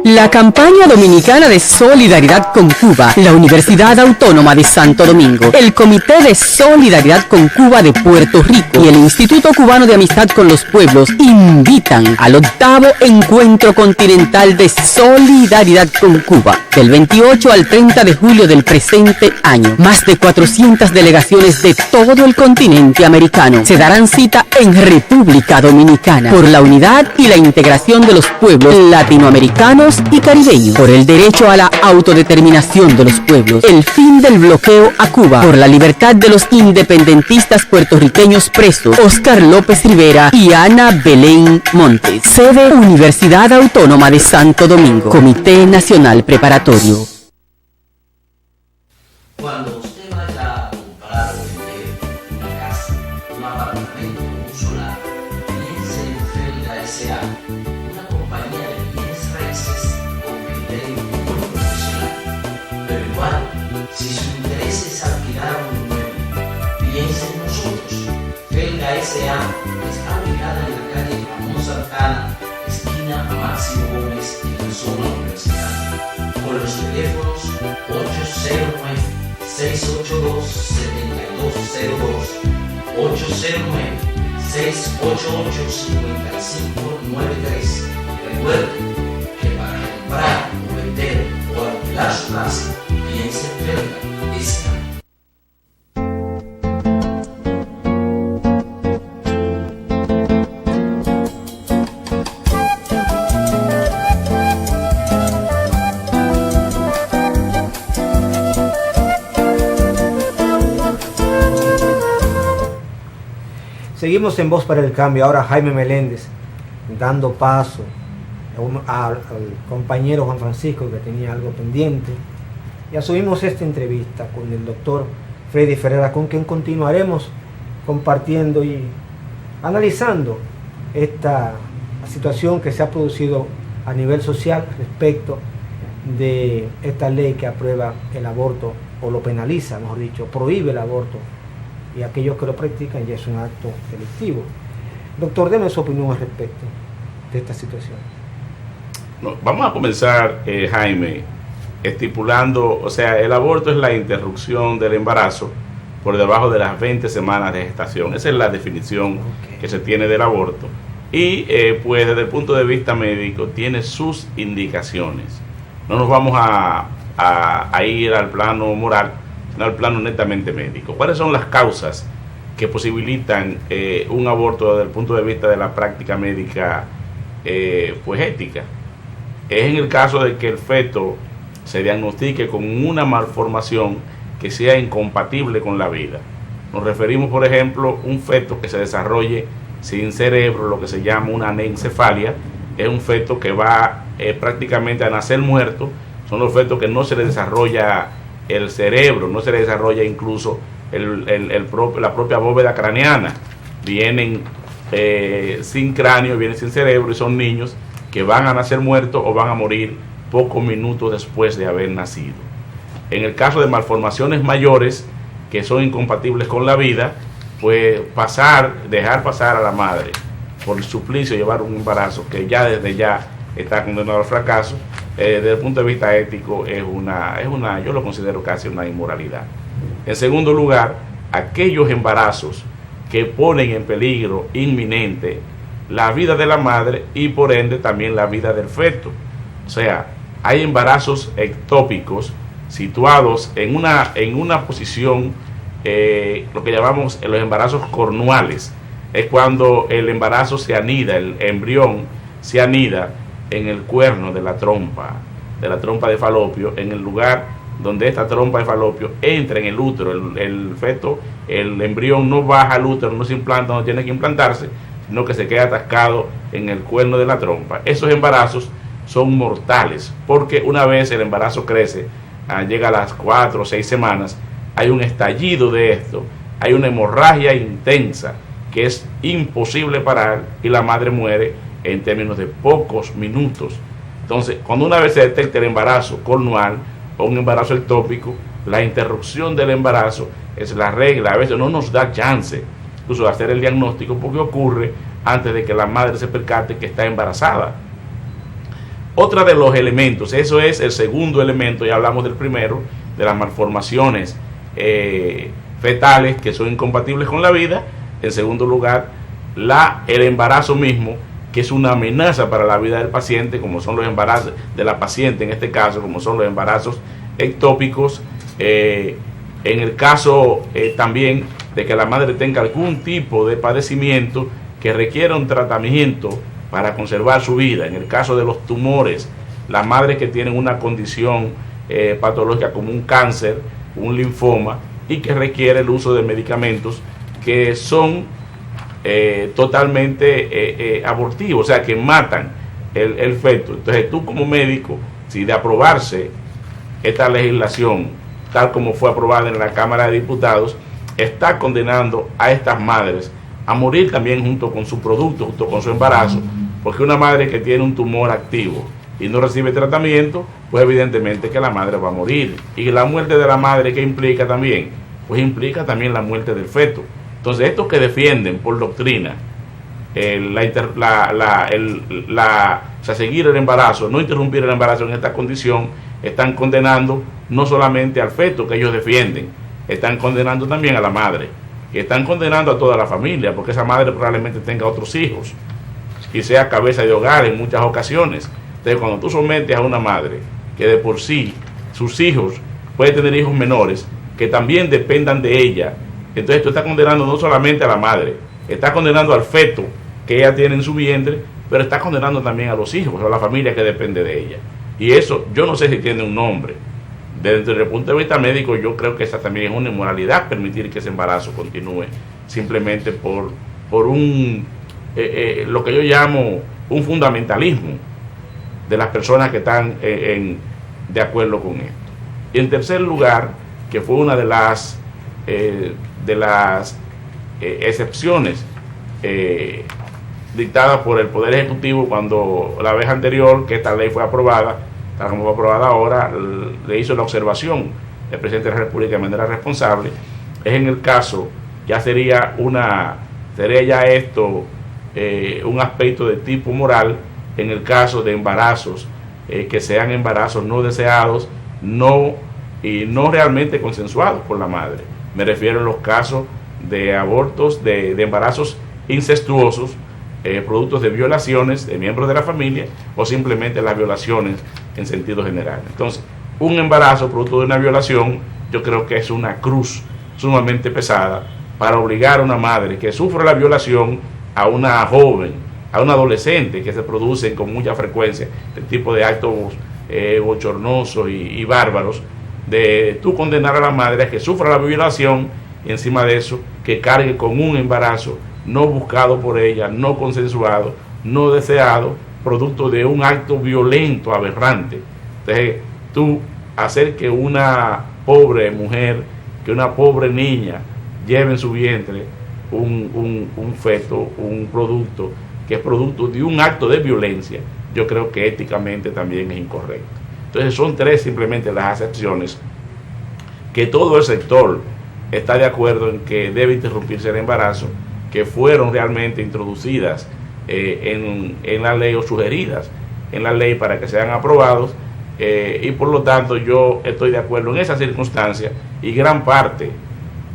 La campaña dominicana de solidaridad con Cuba, la Universidad Autónoma de Santo Domingo, el Comité de Solidaridad con Cuba de Puerto Rico y el Instituto Cubano de Amistad con los Pueblos invitan al 8º Encuentro Continental de Solidaridad con Cuba, del 28 al 30 de julio del presente año. Más de 400 delegaciones de todo el continente americano se darán cita en República Dominicana por la unidad y la integración de los pueblos latinoamericanos y caribeños, por el derecho a la autodeterminación de los pueblos, el fin del bloqueo a Cuba, por la libertad de los independentistas puertorriqueños presos, Óscar López Rivera y Ana Belén Montes. Sede Universidad Autónoma de Santo Domingo, Comité Nacional Preparatorio. Cuando usted vaya a comprar o vender una casa, un apartamento, un solar, piense en Felga S.A., una compañía de bienes raíces con criterio muy profesional. Pero igual, si su interés es alquilar un inmueble, piense en nosotros. Felga S.A. está ubicada en la calle Ramón Santana, esquina Máximo Gómez, en la zona universitaria, con los teléfonos 809-682-7202, 809-688-5593. Recuerde que para comprar o vender o alquilar su casa, piense en Felga S.A. Seguimos en Voz para el Cambio. Ahora Jaime Meléndez dando paso al compañero Juan Francisco, que tenía algo pendiente, y asumimos esta entrevista con el doctor Freddy Ferreira, con quien continuaremos compartiendo y analizando esta situación que se ha producido a nivel social respecto de esta ley que aprueba el aborto, o lo penaliza, mejor dicho, prohíbe el aborto, y aquellos que lo practican ya es un acto delictivo. Doctor, deme su opinión al respecto de esta situación. No, vamos a comenzar, Jaime, estipulando, o sea, el aborto es la interrupción del embarazo por debajo de las 20 semanas de gestación. Esa es la definición que se tiene del aborto. Y pues desde el punto de vista médico tiene sus indicaciones. No nos vamos a ir al plano moral, sino al plano netamente médico. ¿Cuáles son las causas que posibilitan un aborto desde el punto de vista de la práctica médica pues ética? Es en el caso de que el feto se diagnostique con una malformación que sea incompatible con la vida. Nos referimos, por ejemplo, a un feto que se desarrolle sin cerebro, lo que se llama una anencefalia. Es un feto que va prácticamente a nacer muerto. Son los fetos que no se le desarrolla el cerebro, no se le desarrolla incluso la propia bóveda craneana. Vienen sin cráneo, vienen sin cerebro, y son niños que van a nacer muertos o van a morir pocos minutos después de haber nacido. En el caso de malformaciones mayores que son incompatibles con la vida, pues dejar pasar a la madre por el suplicio de llevar un embarazo que ya desde ya está condenado al fracaso, desde el punto de vista ético es una, yo lo considero casi una inmoralidad. En segundo lugar, aquellos embarazos que ponen en peligro inminente la vida de la madre y por ende también la vida del feto. O sea, hay embarazos ectópicos situados en una posición, lo que llamamos los embarazos cornuales. Es cuando el embarazo se anida, el embrión se anida en el cuerno de la trompa de falopio, en el lugar donde esta trompa de falopio entra en el útero. El feto, el embrión no baja al útero, no se implanta, no tiene que implantarse, sino que se queda atascado en el cuerno de la trompa. Esos embarazos son mortales, porque una vez el embarazo crece, llega a las 4 o 6 semanas, hay un estallido de esto, hay una hemorragia intensa que es imposible parar y la madre muere en términos de pocos minutos. Entonces, cuando una vez se detecta el embarazo cornual o un embarazo ectópico, la interrupción del embarazo es la regla. A veces no nos da chance incluso de hacer el diagnóstico, porque ocurre antes de que la madre se percate que está embarazada. Otra de los elementos, eso es el segundo elemento, ya hablamos del primero, de las malformaciones fetales que son incompatibles con la vida. En segundo lugar, el embarazo mismo, que es una amenaza para la vida del paciente, como son los embarazos de la paciente en este caso, como son los embarazos ectópicos. En el caso también de que la madre tenga algún tipo de padecimiento que requiera un tratamiento para conservar su vida. En el caso de los tumores, las madres que tienen una condición patológica como un cáncer, un linfoma, y que requiere el uso de medicamentos que son totalmente abortivos, o sea, que matan el feto. Entonces tú como médico, si de aprobarse esta legislación, tal como fue aprobada en la Cámara de Diputados, está condenando a estas madres a morir también junto con su producto, junto con su embarazo, porque una madre que tiene un tumor activo y no recibe tratamiento, pues evidentemente que la madre va a morir. Y la muerte de la madre, ¿qué implica también? Pues implica también la muerte del feto. Entonces estos que defienden por doctrina seguir el embarazo, no interrumpir el embarazo en esta condición, están condenando no solamente al feto que ellos defienden, están condenando también a la madre, y están condenando a toda la familia, porque esa madre probablemente tenga otros hijos y sea cabeza de hogar en muchas ocasiones. Entonces cuando tú sometes a una madre que de por sí sus hijos pueden tener hijos menores que también dependan de ella, entonces tú estás condenando no solamente a la madre, estás condenando al feto que ella tiene en su vientre, pero estás condenando también a los hijos, a la familia que depende de ella. Y eso yo no sé si tiene un nombre. Desde el punto de vista médico, yo creo que esa también es una inmoralidad, permitir que ese embarazo continúe simplemente por lo que yo llamo un fundamentalismo de las personas que están de acuerdo con esto. Y en tercer lugar, que fue una de las excepciones dictadas por el Poder Ejecutivo cuando la vez anterior que esta ley fue aprobada, tal como fue aprobada ahora, le hizo la observación el presidente de la República de manera responsable, es en el caso, ya sería ya esto un aspecto de tipo moral en el caso de embarazos que sean embarazos no deseados, y no realmente consensuados por la madre. Me refiero a los casos de abortos, de embarazos incestuosos, productos de violaciones de miembros de la familia, o simplemente las violaciones en sentido general. Entonces, un embarazo producto de una violación, yo creo que es una cruz sumamente pesada para obligar a una madre que sufre la violación, a una joven, a un adolescente, que se producen con mucha frecuencia el tipo de actos bochornosos y bárbaros, de tú condenar a la madre a que sufra la violación y encima de eso que cargue con un embarazo no buscado por ella, no consensuado, no deseado, producto de un acto violento, aberrante. Entonces tú hacer que una pobre mujer, que una pobre niña lleve en su vientre un feto, un producto que es producto de un acto de violencia, yo creo que éticamente también es incorrecto. Entonces son tres simplemente las excepciones que todo el sector está de acuerdo en que debe interrumpirse el embarazo, que fueron realmente introducidas en la ley o sugeridas en la ley para que sean aprobados, y por lo tanto yo estoy de acuerdo en esa circunstancia, y gran parte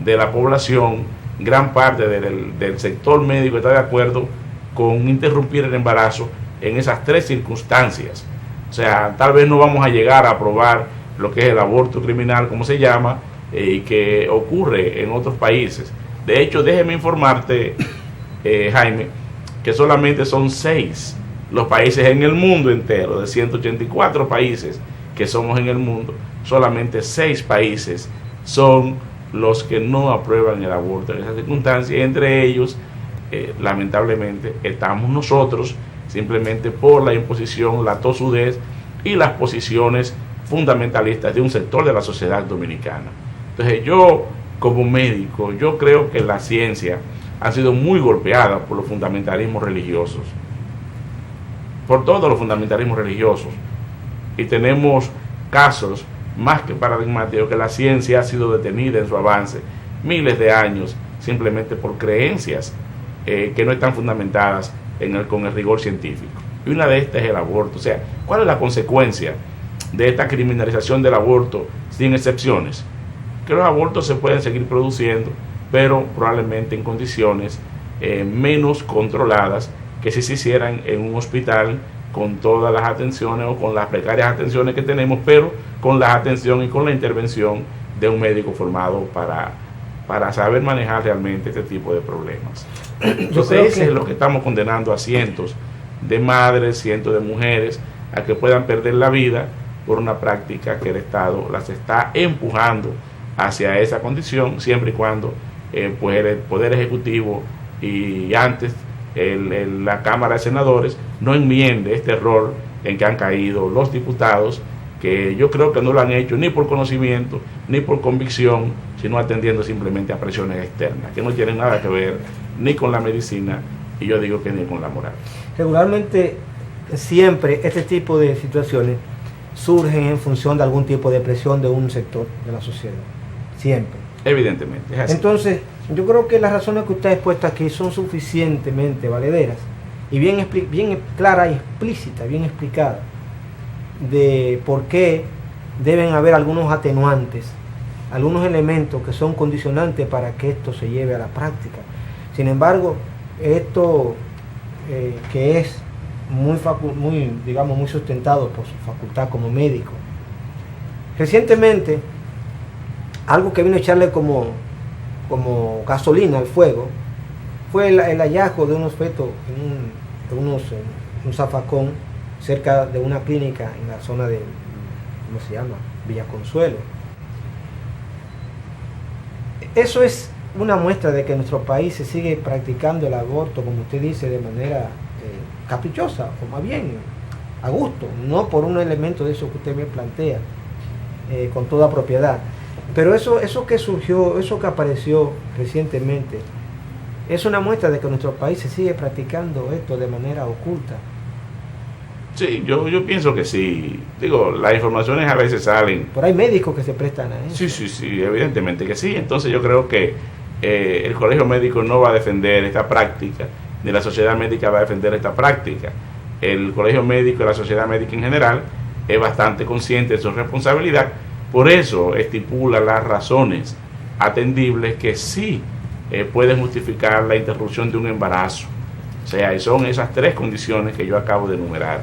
de la población, gran parte del sector médico está de acuerdo con interrumpir el embarazo en esas tres circunstancias. O sea, tal vez no vamos a llegar a aprobar lo que es el aborto criminal, como se llama, y que ocurre en otros países. De hecho, déjeme informarte, Jaime, que solamente son 6 los países en el mundo entero, de 184 países que somos en el mundo, solamente 6 países son los que no aprueban el aborto en esas circunstancias. Entre ellos, lamentablemente, estamos nosotros, simplemente por la imposición, la tosudez y las posiciones fundamentalistas de un sector de la sociedad dominicana. Entonces yo, como médico, yo creo que la ciencia ha sido muy golpeada por los fundamentalismos religiosos, por todos los fundamentalismos religiosos, y tenemos casos más que paradigmáticos que la ciencia ha sido detenida en su avance miles de años simplemente por creencias que no están fundamentadas con el rigor científico. y una de estas es el aborto. O sea, ¿cuál es la consecuencia de esta criminalización del aborto sin excepciones? Que los abortos se pueden seguir produciendo, pero probablemente en condiciones menos controladas que si se hicieran en un hospital con todas las atenciones o con las precarias atenciones que tenemos, pero con la atención y con la intervención de un médico formado para saber manejar realmente este tipo de problemas. Entonces ese es lo que estamos condenando a cientos de madres, cientos de mujeres a que puedan perder la vida por una práctica que el Estado las está empujando hacia esa condición, siempre y cuando pues el Poder Ejecutivo y antes la Cámara de Senadores no enmiende este error en que han caído los diputados, que yo creo que no lo han hecho ni por conocimiento ni por convicción, sino atendiendo simplemente a presiones externas que no tienen nada que ver ni con la medicina y yo digo que ni con la moral. Regularmente siempre este tipo de situaciones surgen en función de algún tipo de presión de un sector de la sociedad, siempre. Evidentemente, es así. Entonces, yo creo que las razones que usted ha expuesto aquí son suficientemente valederas y bien clara y explícita, bien explicada, de por qué deben haber algunos atenuantes, algunos elementos que son condicionantes para que esto se lleve a la práctica. Sin embargo, esto que es muy sustentado por su facultad como médico. Recientemente, algo que vino a echarle como gasolina al fuego fue el hallazgo de unos fetos en un zafacón cerca de una clínica en la zona de, ¿cómo se llama? Villa Consuelo. Eso es una muestra de que en nuestro país se sigue practicando el aborto, como usted dice, de manera caprichosa, o más bien a gusto, no por un elemento de eso que usted me plantea, con toda propiedad. Pero eso que surgió, eso que apareció recientemente, es una muestra de que en nuestro país se sigue practicando esto de manera oculta. Sí, yo pienso que sí. Digo, las informaciones a veces salen. Pero hay médicos que se prestan a eso. Sí, evidentemente que sí. Entonces yo creo que el Colegio Médico no va a defender esta práctica, ni la sociedad médica va a defender esta práctica. El Colegio Médico y la sociedad médica en general es bastante consciente de su responsabilidad. Por eso estipula las razones atendibles que sí pueden justificar la interrupción de un embarazo. O sea, y son esas tres condiciones que yo acabo de enumerar.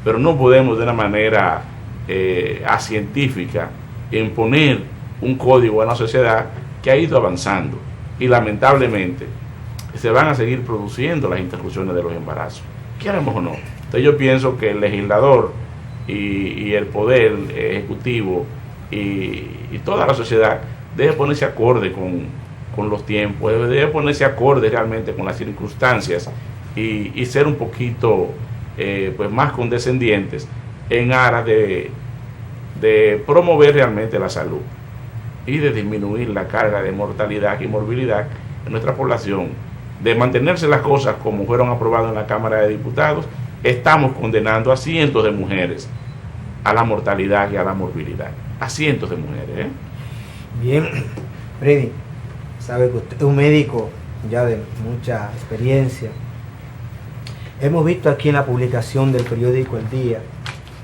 Pero no podemos de una manera acientífica imponer un código a una sociedad que ha ido avanzando. Y lamentablemente se van a seguir produciendo las interrupciones de los embarazos, queremos o no. Entonces yo pienso que el legislador y el poder ejecutivo y toda la sociedad debe ponerse acorde con los tiempos, debe ponerse acorde realmente con las circunstancias y ser un poquito pues más condescendientes en aras de promover realmente la salud y de disminuir la carga de mortalidad y morbilidad en nuestra población. De mantenerse las cosas como fueron aprobadas en la Cámara de Diputados, estamos condenando a cientos de mujeres a la mortalidad y a la morbilidad. A cientos de mujeres. Bien, Freddy, sabe que usted es un médico ya de mucha experiencia. Hemos visto aquí en la publicación del periódico El Día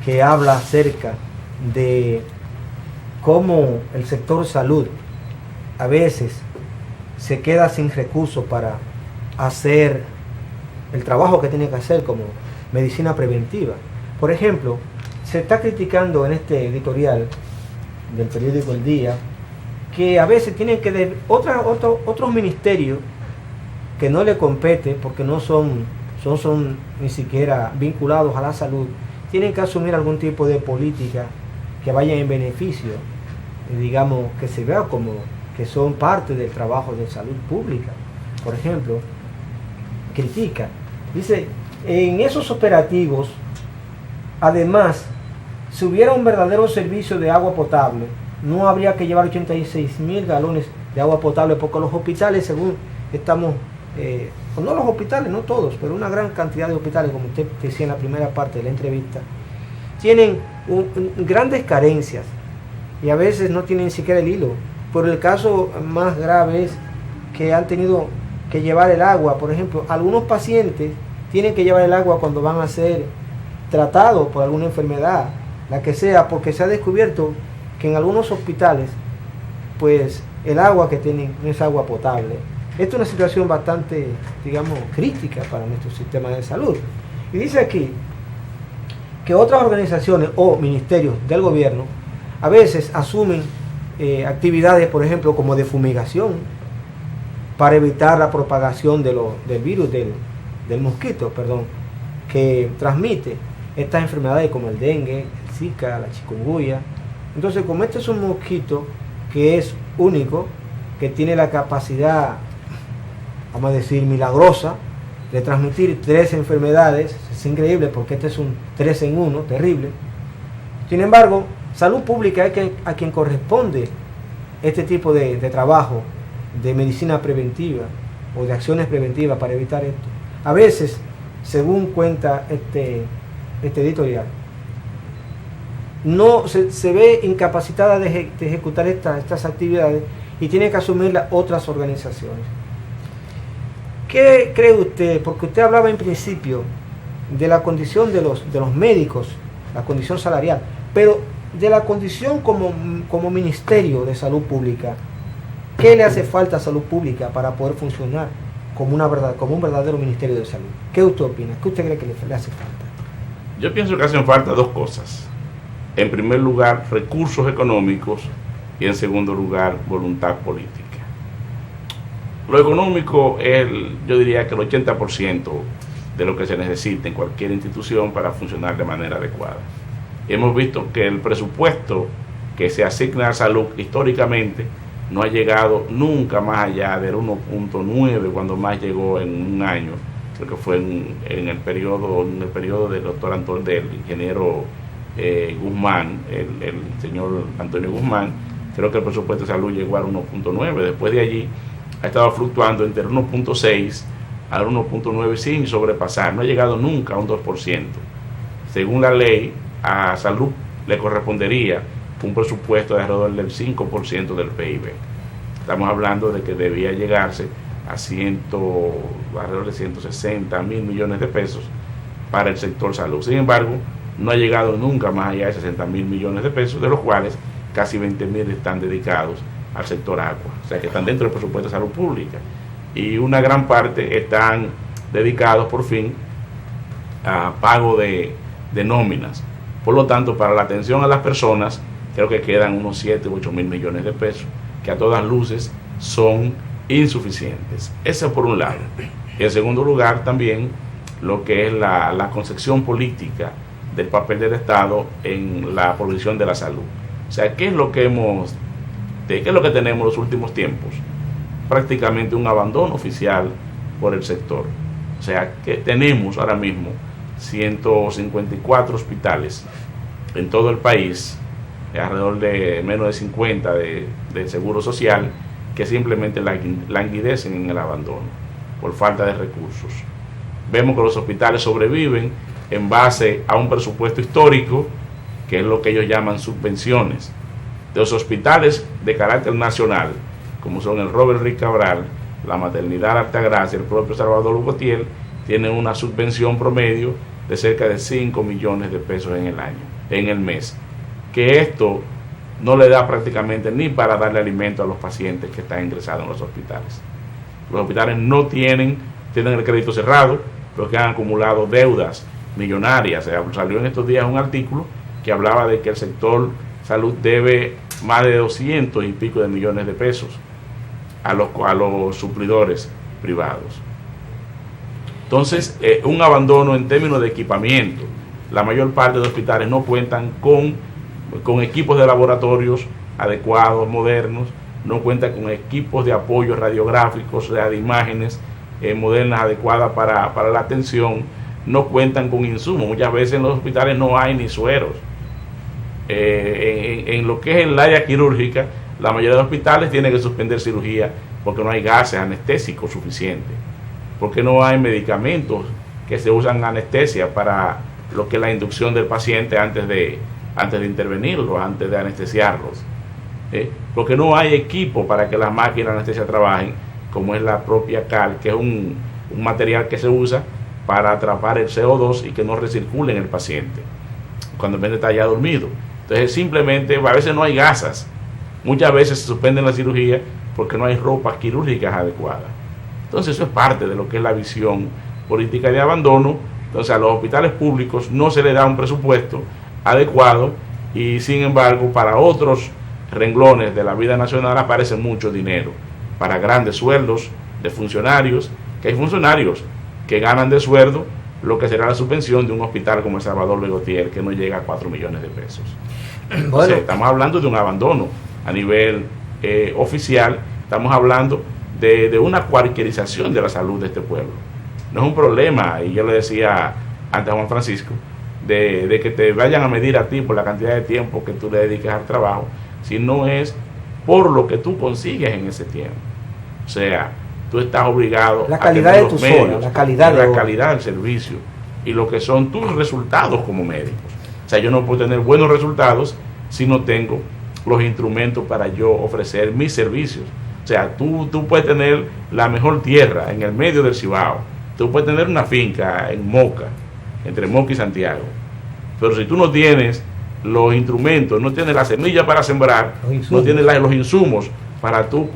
que habla acerca de cómo el sector salud a veces se queda sin recursos para hacer el trabajo que tiene que hacer como medicina preventiva. Por ejemplo, se está criticando en este editorial del periódico El Día que a veces tienen que otros ministerios que no le compete porque no son ni siquiera vinculados a la salud, tienen que asumir algún tipo de política que vaya en beneficio, digamos, que se vea como que son parte del trabajo de salud pública. Por ejemplo, critica, dice, en esos operativos, además, si hubiera un verdadero servicio de agua potable, no habría que llevar 86,000 galones de agua potable, porque los hospitales, según estamos, no los hospitales, no todos, pero una gran cantidad de hospitales, como usted decía en la primera parte de la entrevista, tienen grandes carencias y a veces no tienen ni siquiera el hilo. Por el caso más grave es que han tenido que llevar el agua. Por ejemplo, algunos pacientes tienen que llevar el agua cuando van a hacer tratado por alguna enfermedad, la que sea, porque se ha descubierto que en algunos hospitales, pues el agua que tienen no es agua potable. Esta es una situación bastante, digamos, crítica para nuestro sistema de salud. Y dice aquí que otras organizaciones o ministerios del gobierno a veces asumen actividades, por ejemplo, como de fumigación, para evitar la propagación del virus, del mosquito, que transmite estas enfermedades como el dengue, el Zika, la chikungunya. Entonces, como este es un mosquito que es único, que tiene la capacidad, vamos a decir, milagrosa, de transmitir 3 enfermedades, es increíble porque este es un 3 en 1, terrible. Sin embargo, salud pública es a quien corresponde este tipo de trabajo, de medicina preventiva o de acciones preventivas para evitar esto. A veces, según cuenta este editorial, no se ve incapacitada de ejecutar estas actividades y tiene que asumirlas otras organizaciones. ¿Qué cree usted? Porque usted hablaba en principio de la condición de los médicos, la condición salarial, pero de la condición como Ministerio de Salud Pública. ¿Qué le hace falta a Salud Pública para poder funcionar como un verdadero Ministerio de Salud? ¿Qué usted opina? ¿Qué usted cree que le hace falta? Yo pienso que hacen falta 2 cosas. En primer lugar, recursos económicos y en segundo lugar, voluntad política. Lo económico es, yo diría que el 80% de lo que se necesita en cualquier institución para funcionar de manera adecuada. Hemos visto que el presupuesto que se asigna a salud históricamente no ha llegado nunca más allá del 1.9, cuando más llegó en un año. Creo que fue en el periodo del doctor del ingeniero Guzmán, el señor Antonio Guzmán. Creo que el presupuesto de salud llegó al 1.9. Después de allí ha estado fluctuando entre el 1.6 al 1.9 sin sobrepasar. No ha llegado nunca a un 2%. Según la ley, a salud le correspondería un presupuesto de alrededor del 5% del PIB. Estamos hablando de que debía llegarse a alrededor de 160 mil millones de pesos para el sector salud. Sin embargo, no ha llegado nunca más allá de 60 mil millones de pesos, de los cuales casi 20 mil están dedicados al sector agua, o sea que están dentro del presupuesto de salud pública, y una gran parte están dedicados por fin a pago de nóminas. Por lo tanto, para la atención a las personas, creo que quedan unos 7 u 8 mil millones de pesos, que a todas luces son insuficientes. Eso por un lado. Y en segundo lugar, también lo que es la concepción política del papel del Estado en la provisión de la salud. O sea, ¿qué es lo que tenemos en los últimos tiempos? Prácticamente un abandono oficial por el sector. O sea, que tenemos ahora mismo 154 hospitales en todo el país, alrededor de menos de 50 de seguro social, que simplemente languidecen en el abandono por falta de recursos. Vemos que los hospitales sobreviven en base a un presupuesto histórico, que es lo que ellos llaman subvenciones. De los hospitales de carácter nacional, como son el Robert Rick Cabral, la Maternidad Altagracia, el propio Salvador Lugotiel, tienen una subvención promedio de cerca de 5 millones de pesos en el mes, que esto no le da prácticamente ni para darle alimento a los pacientes que están ingresados en los hospitales. Los hospitales no tienen el crédito cerrado, porque han acumulado deudas millonarias. Salió en estos días un artículo que hablaba de que el sector salud debe más de 200 y pico de millones de pesos a los suplidores privados. Entonces, un abandono en términos de equipamiento. La mayor parte de hospitales no cuentan con equipos de laboratorios adecuados, modernos, no cuentan con equipos de apoyo radiográficos, de imágenes modernas, adecuadas para la atención, no cuentan con insumos. Muchas veces en los hospitales no hay ni sueros. En lo que es el área quirúrgica, la mayoría de hospitales tienen que suspender cirugía porque no hay gases anestésicos suficientes, porque no hay medicamentos que se usan anestesia para lo que es la inducción del paciente antes de intervenirlo, antes de anestesiarlos, porque no hay equipo para que las máquinas de anestesia trabajen, como es la propia cal, que es un material que se usa para atrapar el CO2 y que no recircule en el paciente cuando el paciente está ya dormido. Entonces simplemente a veces no hay gasas, muchas veces se suspenden la cirugía porque no hay ropas quirúrgicas adecuadas. Entonces eso es parte de lo que es la visión política de abandono. Entonces a los hospitales públicos no se les da un presupuesto adecuado y sin embargo para otros renglones de la vida nacional aparece mucho dinero para grandes sueldos de funcionarios, que hay funcionarios que ganan de sueldo lo que será la subvención de un hospital como el Salvador Begotier, que no llega a 4 millones de pesos. Bueno. Entonces, estamos hablando de un abandono a nivel oficial, estamos hablando de una cualquierización de la salud de este pueblo. No es un problema, y yo le decía antes a Juan Francisco, de que te vayan a medir a ti por la cantidad de tiempo que tú le dediques al trabajo, sino es por lo que tú consigues en ese tiempo. O sea, tú estás obligado la calidad a tener de tus medios, horas, la calidad del servicio y lo que son tus resultados como médicos. O sea, yo no puedo tener buenos resultados si no tengo los instrumentos para yo ofrecer mis servicios. O sea, tú puedes tener la mejor tierra en el medio del Cibao, tú puedes tener una finca en Moca, entre Moca y Santiago, pero si tú no tienes los instrumentos, no tienes la semilla para sembrar, no tienes los insumos para tú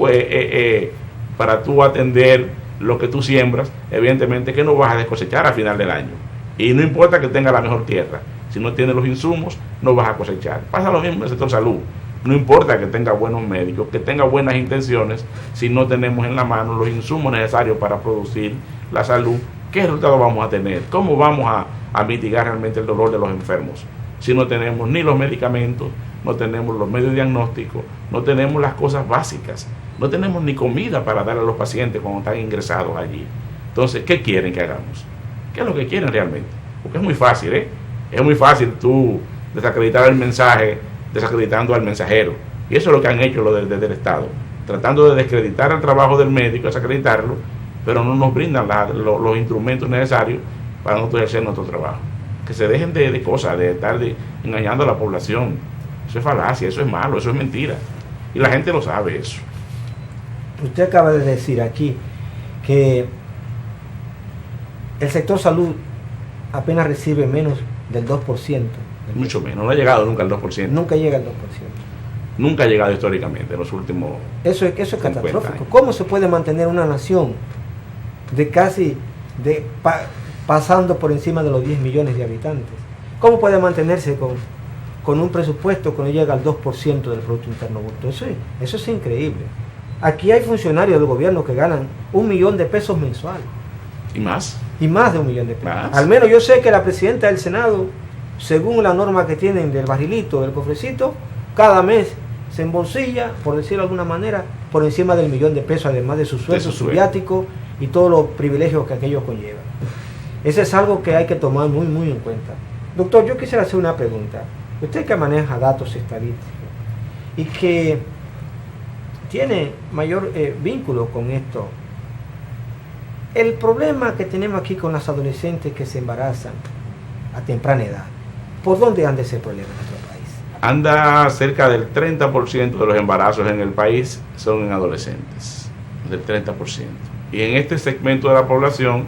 atender lo que tú siembras, evidentemente que no vas a cosechar a final del año. Y no importa que tenga la mejor tierra, si no tienes los insumos, no vas a cosechar. Pasa lo mismo en el sector salud. No importa que tenga buenos médicos, que tenga buenas intenciones, si no tenemos en la mano los insumos necesarios para producir la salud, ¿qué resultado vamos a tener? ¿Cómo vamos a mitigar realmente el dolor de los enfermos? Si no tenemos ni los medicamentos, no tenemos los medios diagnósticos, no tenemos las cosas básicas, no tenemos ni comida para darle a los pacientes cuando están ingresados allí. Entonces, ¿qué quieren que hagamos? ¿Qué es lo que quieren realmente? Porque es muy fácil, es muy fácil tú desacreditar el mensaje desacreditando al mensajero, y eso es lo que han hecho desde el Estado, tratando de desacreditar el trabajo del médico, desacreditarlo, pero no nos brindan los instrumentos necesarios para nosotros ejercer nuestro trabajo. Que se dejen de cosas, de estar engañando a la población. Eso es falacia, eso es malo, eso es mentira, y la gente lo sabe eso. Usted acaba de decir aquí que el sector salud apenas recibe menos del 2%. Mucho menos, no ha llegado nunca al 2%. Nunca llega al 2%. Nunca ha llegado históricamente en los últimos. Eso es catastrófico. años. ¿Cómo se puede mantener una nación pasando por encima de los 10 millones de habitantes? ¿Cómo puede mantenerse con un presupuesto que no llega al 2% del Producto Interno Bruto? Eso es increíble. Aquí hay funcionarios del gobierno que ganan 1 millón de pesos mensual. ¿Y más? Y más de 1 millón de pesos. ¿Más? Al menos yo sé que la presidenta del Senado, según la norma que tienen del barrilito, del cofrecito, cada mes se embolsilla, por decirlo de alguna manera, por encima del 1 millón de pesos, además de su sueldo, su viático y todos los privilegios que aquello conlleva. Eso es algo que hay que tomar muy, muy en cuenta. Doctor, yo quisiera hacer una pregunta. Usted que maneja datos estadísticos y que tiene mayor vínculo con esto, el problema que tenemos aquí con las adolescentes que se embarazan a temprana edad, ¿por dónde anda ese problema en nuestro país? Anda cerca del 30% de los embarazos en el país son en adolescentes, del 30%. Y en este segmento de la población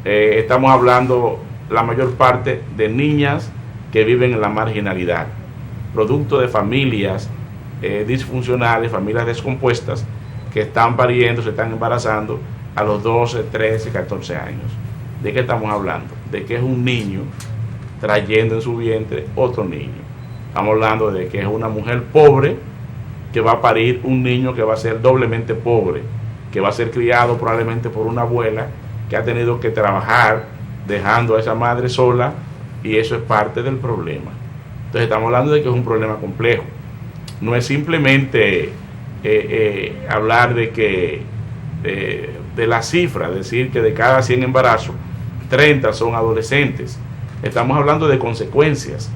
estamos hablando la mayor parte de niñas que viven en la marginalidad, producto de familias disfuncionales, familias descompuestas, que están pariendo, se están embarazando a los 12, 13, 14 años. ¿De qué estamos hablando? De que es un niño trayendo en su vientre otro niño. Estamos hablando de que es una mujer pobre que va a parir un niño que va a ser doblemente pobre, que va a ser criado probablemente por una abuela que ha tenido que trabajar dejando a esa madre sola, y eso es parte del problema. Entonces estamos hablando de que es un problema complejo. No es simplemente hablar de que de la cifra, decir que de cada 100 embarazos 30 son adolescentes. Estamos hablando de consecuencias.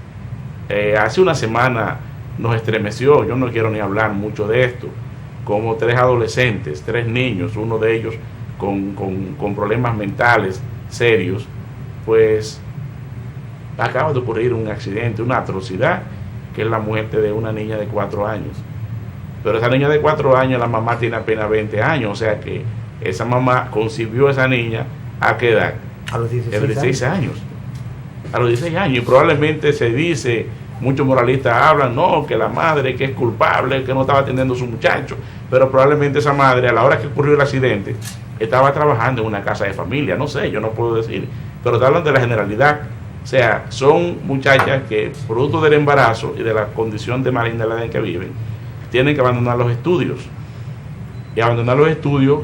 Hace una semana nos estremeció, yo no quiero ni hablar mucho de esto, como 3 adolescentes, 3 niños, uno de ellos con problemas mentales serios, pues acaba de ocurrir un accidente, una atrocidad, que es la muerte de una niña de 4 años. Pero esa niña de 4 años, la mamá tiene apenas 20 años, o sea que esa mamá concibió a esa niña, ¿a qué edad? A los 16 a los 16 años. A los 16 años. Y probablemente se dice, muchos moralistas hablan, no, que la madre que es culpable, que no estaba atendiendo a su muchacho. Pero probablemente esa madre, a la hora que ocurrió el accidente, estaba trabajando en una casa de familia. No sé, yo no puedo decir. Pero te hablan de la generalidad. O sea, son muchachas que, producto del embarazo y de la condición de marginalidad en que viven, tienen que abandonar los estudios. Y abandonar los estudios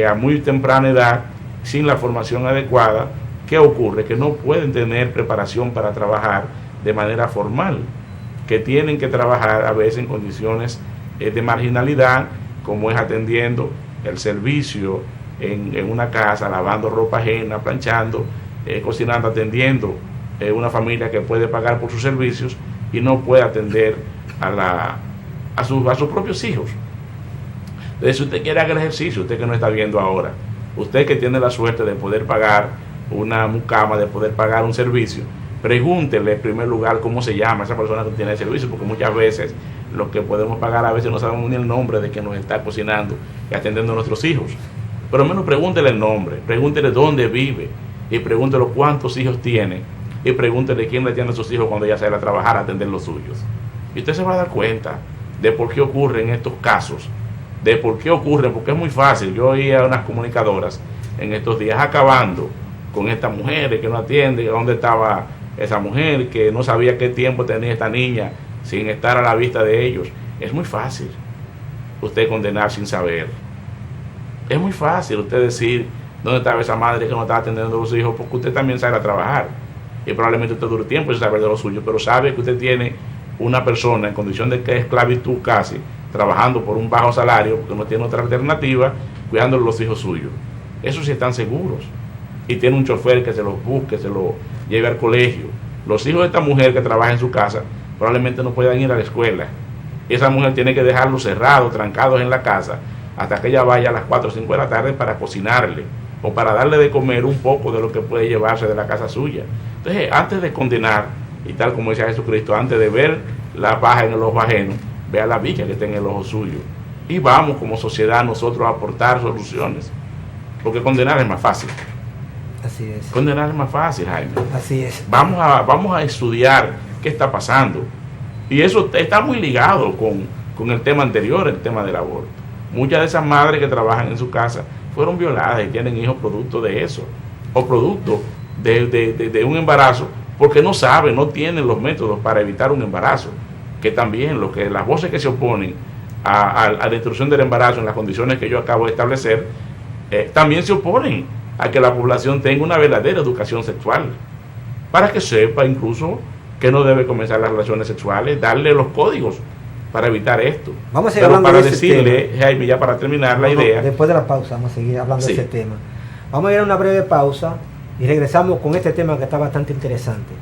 a muy temprana edad, sin la formación adecuada. ¿Qué ocurre? Que no pueden tener preparación para trabajar de manera formal, que tienen que trabajar a veces en condiciones de marginalidad, como es atendiendo el servicio en una casa, lavando ropa ajena, planchando, cocinando, atendiendo una familia que puede pagar por sus servicios y no puede atender a sus propios hijos. Entonces, si usted quiere hacer ejercicio, usted que no está viendo ahora, usted que tiene la suerte de poder pagar una mucama, de poder pagar un servicio, pregúntele en primer lugar cómo se llama esa persona que tiene el servicio, porque muchas veces lo que podemos pagar a veces no sabemos ni el nombre de quien nos está cocinando y atendiendo a nuestros hijos. Pero menos pregúntele el nombre, pregúntele dónde vive y pregúntele cuántos hijos tiene y pregúntele quién le atiende a sus hijos cuando ella sale a trabajar a atender los suyos. Y usted se va a dar cuenta de por qué ocurren estos casos, de por qué ocurren, porque es muy fácil. Yo oí a unas comunicadoras en estos días acabando con esta mujer que no atiende, dónde estaba esa mujer, que no sabía qué tiempo tenía esta niña sin estar a la vista de ellos. Es muy fácil usted condenar sin saber. Es muy fácil usted decir dónde estaba esa madre que no estaba atendiendo a los hijos, porque usted también sale a trabajar y probablemente usted dure tiempo sin saber de lo suyo, pero sabe que usted tiene una persona en condición de que es esclavitud casi, trabajando por un bajo salario porque no tiene otra alternativa, cuidando de los hijos suyos. Esos sí están seguros y tiene un chofer que se los busque, se los lleve al colegio. Los hijos de esta mujer que trabaja en su casa probablemente no puedan ir a la escuela. Esa mujer tiene que dejarlos cerrados, trancados en la casa, hasta que ella vaya a las 4 o 5 de la tarde para cocinarle o para darle de comer un poco de lo que puede llevarse de la casa suya. Entonces, antes de condenar, y tal como decía Jesucristo, antes de ver la paja en el ojo ajeno, vea la viga que está en el ojo suyo. Y vamos como sociedad nosotros a aportar soluciones, porque condenar es más fácil. Así es. Condenar es más fácil, Jaime. Así es. Vamos a estudiar qué está pasando. Y eso está muy ligado con el tema anterior, el tema del aborto. Muchas de esas madres que trabajan en su casa fueron violadas y tienen hijos producto de eso, o producto de un embarazo, porque no saben, no tienen los métodos para evitar un embarazo. Que también las voces que se oponen a la interrupción del embarazo en las condiciones que yo acabo de establecer, también se oponen a que la población tenga una verdadera educación sexual, para que sepa incluso que no debe comenzar las relaciones sexuales, darle los códigos para evitar esto. Vamos a seguir Pero hablando para de ese decirle, tema. Jaime, ya para terminar la idea. Después de la pausa vamos a seguir hablando Sí. de ese tema. Vamos a ir a una breve pausa y regresamos con este tema que está bastante interesante.